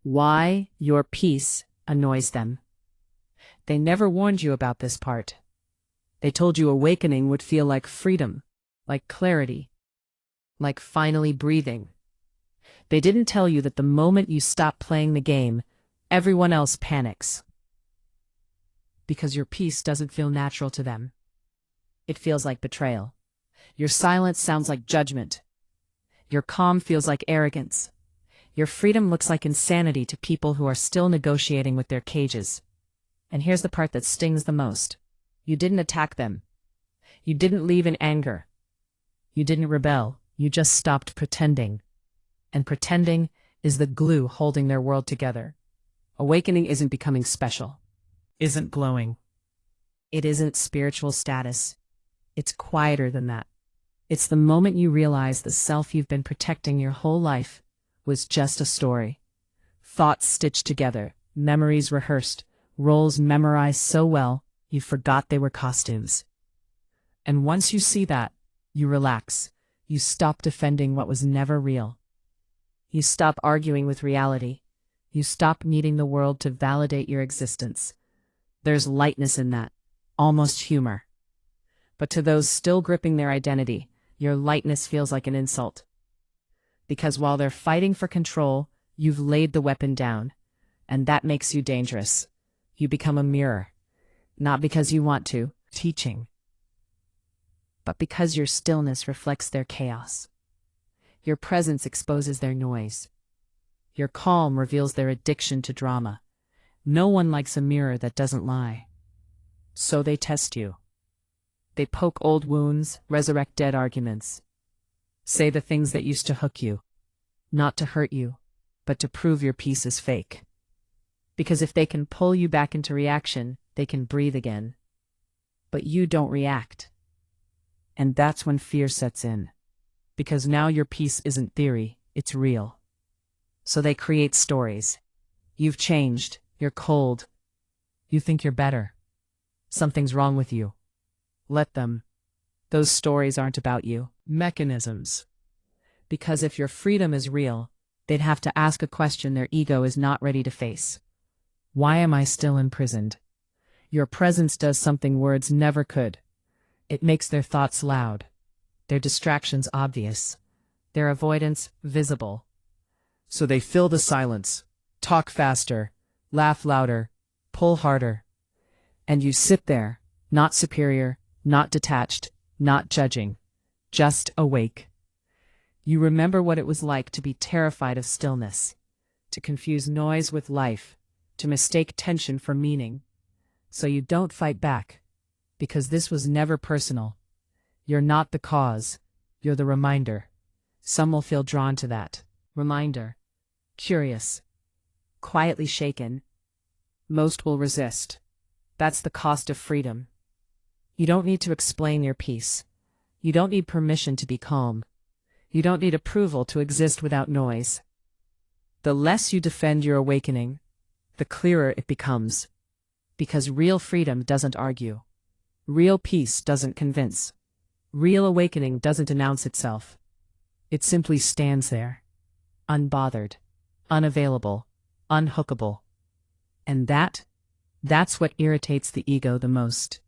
Why your peace annoys them. They never warned you about this part. They told you awakening would feel like freedom, like clarity, like finally breathing. They didn't tell you that the moment you stop playing the game, everyone else panics. Because your peace doesn't feel natural to them. It feels like betrayal. Your silence sounds like judgment. Your calm feels like arrogance. Your freedom looks like insanity to people who are still negotiating with their cages. And here's the part that stings the most. You didn't attack them. You didn't leave in anger. You didn't rebel. You just stopped pretending. And pretending is the glue holding their world together. Awakening isn't becoming special. Isn't glowing. It isn't spiritual status. It's quieter than that. It's the moment you realize the self you've been protecting your whole life was just a story. Thoughts stitched together, memories rehearsed, roles memorized so well, you forgot they were costumes. And once you see that, you relax. You stop defending what was never real. You stop arguing with reality. You stop needing the world to validate your existence. There's lightness in that, almost humor. But to those still gripping their identity, your lightness feels like an insult. Because while they're fighting for control, you've laid the weapon down, and that makes you dangerous. You become a mirror, not because you want to, teaching, but because your stillness reflects their chaos. Your presence exposes their noise. Your calm reveals their addiction to drama. No one likes a mirror that doesn't lie. So they test you. They poke old wounds, resurrect dead arguments. Say the things that used to hook you, not to hurt you, but to prove your peace is fake. Because if they can pull you back into reaction, they can breathe again. But you don't react. And that's when fear sets in. Because now your peace isn't theory, it's real. So they create stories. You've changed, you're cold. You think you're better. Something's wrong with you. Let them. Those stories aren't about you. Mechanisms. Because if your freedom is real, they'd have to ask a question their ego is not ready to face. Why am I still imprisoned? Your presence does something words never could. It makes their thoughts loud, their distractions obvious, their avoidance visible. So they fill the silence, talk faster, laugh louder, pull harder. And you sit there, not superior, not detached, not judging, just awake. You remember what it was like to be terrified of stillness, to confuse noise with life, to mistake tension for meaning. So you don't fight back, because this was never personal. You're not the cause, you're the reminder. Some will feel drawn to that reminder, curious, quietly shaken. Most will resist. That's the cost of freedom. You don't need to explain your peace. You don't need permission to be calm. You don't need approval to exist without noise. The less you defend your awakening, the clearer it becomes. Because real freedom doesn't argue. Real peace doesn't convince. Real awakening doesn't announce itself. It simply stands there, unbothered, unavailable, unhookable. And that's what irritates the ego the most.